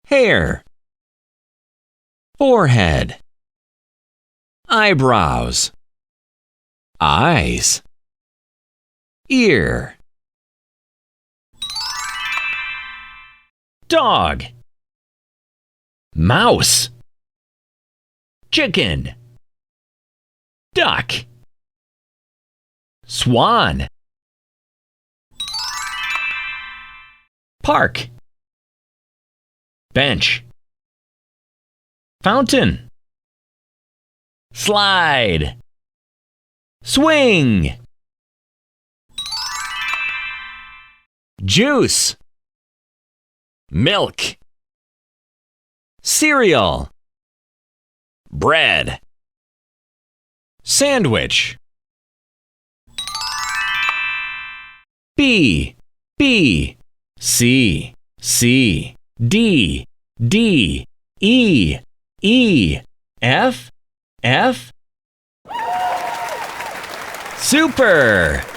hair, forehead, eyebrows, eyes, ear, dog, mouse, chicken, duck, swan, park, bench, fountain, slide, swing, juice, milk, cereal, bread, sandwich, B, C, D, E, F. Super!